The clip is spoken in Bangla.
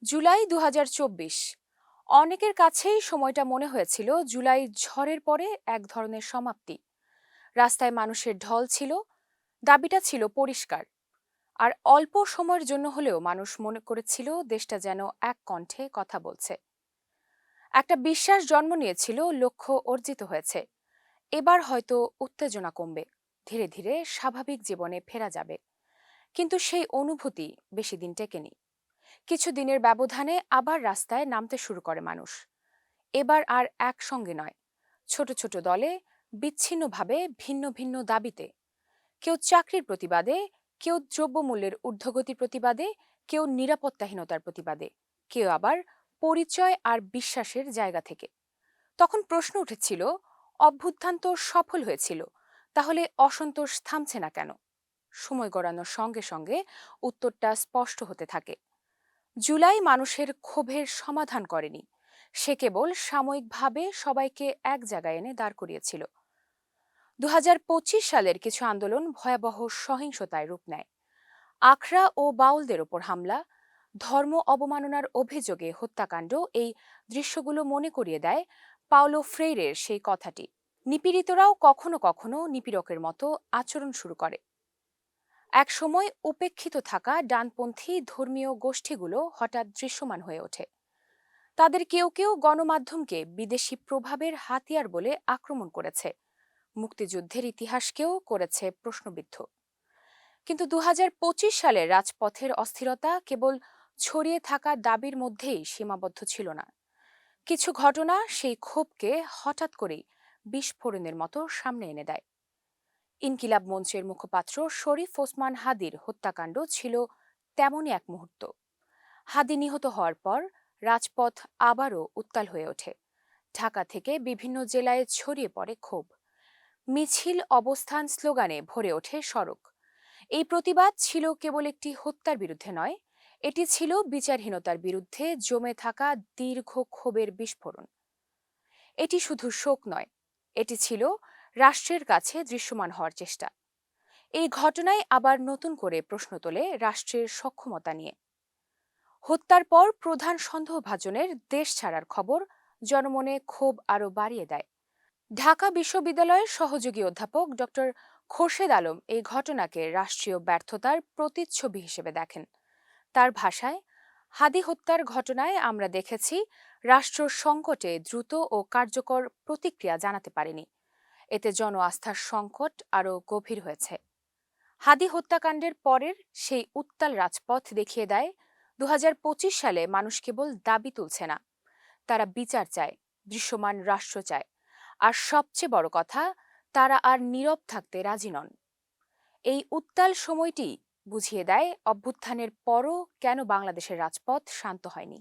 জুলাই ২০২৪। অনেকের কাছেই সময়টা মনে হয়েছিল জুলাই ঝড়ের পরে এক ধরনের সমাপ্তি। রাস্তায় মানুষের ঢল ছিল, দাবিটা ছিল পরিষ্কার। আর অল্প সময়ের জন্য হলেও মানুষ মনে করেছিল দেশটা যেন এক কণ্ঠে কথা বলছে। একটা বিশ্বাস জন্ম নিয়েছিল, লক্ষ্য অর্জিত হয়েছে। এবার হয়তো উত্তেজনা কমবে, ধীরে ধীরে স্বাভাবিক জীবনে ফেরা যাবে। কিন্তু সেই অনুভূতি বেশি দিন টেকেনি। কিছু দিনের ব্যবধানে আবার রাস্তায় নামতে শুরু করে মানুষ। এবার আর একসঙ্গে নয়, ছোট ছোট দলে, বিচ্ছিন্নভাবে, ভিন্ন ভিন্ন দাবিতে। কেউ চাকরির প্রতিবাদে, কেউ দ্রব্যমূল্যের ঊর্ধ্বগতির প্রতিবাদে, কেউ নিরাপত্তাহীনতার প্রতিবাদে, কেউ আবার পরিচয় আর বিশ্বাসের জায়গা থেকে। তখন প্রশ্ন উঠেছিল, অভ্যুত্থান তো সফল হয়েছিল, তাহলে অসন্তোষ থামছে না কেন? সময় গড়ানোর সঙ্গে সঙ্গে উত্তরটা স্পষ্ট হতে থাকে। জুলাই মানুষের ক্ষোভের সমাধান করেনি, সে কেবল সাময়িকভাবে সবাইকে এক জায়গায় এনে দাঁড় করিয়েছিল। ২০২৫ সালের কিছু আন্দোলন ভয়াবহ সহিংসতায় রূপ নেয়। আখড়া ও বাউলদের ওপর হামলা, ধর্ম অবমাননার অভিযোগে হত্যাকাণ্ড, এই দৃশ্যগুলো মনে করিয়ে দেয় পাওলো ফ্রেইরের সেই কথাটি। নিপীড়িতরাও কখনো কখনো নিপীড়কের মতো আচরণ শুরু করে। একসময় উপেক্ষিত থাকা ডানপন্থী ধর্মীয় গোষ্ঠীগুলো হঠাৎ দৃশ্যমান হয়ে ওঠে। তাদের কেউ কেউ গণমাধ্যমকে বিদেশি প্রভাবের হাতিয়ার বলে আক্রমণ করেছে, মুক্তিযুদ্ধের ইতিহাসকেও করেছে প্রশ্নবিদ্ধ। কিন্তু ২০২৫ সালে রাজপথের অস্থিরতা কেবল ছড়িয়ে থাকা দাবির মধ্যেই সীমাবদ্ধ ছিল না। কিছু ঘটনা সেই ক্ষোভকে হঠাৎ করেই বিস্ফোরণের মতো সামনে এনে দেয়। ইনকিলাব মঞ্চের মুখপাত্র শরীফ ওসমান হাদির হত্যাকাণ্ড ছিল তেমনই এক মুহূর্ত। হাদি নিহত হওয়ার পর রাজপথ আবারও উত্তাল হয়ে ওঠে। ঢাকা থেকে বিভিন্ন জেলায় ছড়িয়ে পড়ে ক্ষোভ। মিছিল, অবস্থান, স্লোগানে ভরে ওঠে সড়ক। এই প্রতিবাদ ছিল কেবল একটি হত্যার বিরুদ্ধে নয়, এটি ছিল বিচারহীনতার বিরুদ্ধে জমে থাকা দীর্ঘ ক্ষোভের বিস্ফোরণ। এটি শুধু শোক নয়, এটি ছিল রাষ্ট্রের কাছে দৃশ্যমান হওয়ার চেষ্টা। এই ঘটনায় আবার নতুন করে প্রশ্ন তোলে রাষ্ট্রের সক্ষমতা নিয়ে। হত্যার পর প্রধান সন্দেহভাজনের দেশ ছাড়ার খবর জনমনে ক্ষোভ আরও বাড়িয়ে দেয়। ঢাকা বিশ্ববিদ্যালয়ের সহযোগী অধ্যাপক ডক্টর খোরশেদ আলম এই ঘটনাকে রাষ্ট্রীয় ব্যর্থতার প্রতিচ্ছবি হিসেবে দেখেন। তার ভাষায়, হাদি হত্যার ঘটনায় আমরা দেখেছি রাষ্ট্র সংকটে দ্রুত ও কার্যকর প্রতিক্রিয়া জানাতে পারেনি। এতে জন আস্থার সংকট আরও গভীর হয়েছে। হাদি হত্যাকাণ্ডের পরের সেই উত্তাল রাজপথ দেখিয়ে দেয় ২০২৫ সালে মানুষ কেবল দাবি তুলছে না, তারা বিচার চায়, দৃশ্যমান রাষ্ট্র চায়। আর সবচেয়ে বড় কথা, তারা আর নীরব থাকতে রাজি নন। এই উত্তাল সময়টি বুঝিয়ে দেয় অভ্যুত্থানের পরও কেন বাংলাদেশের রাজপথ শান্ত হয়নি।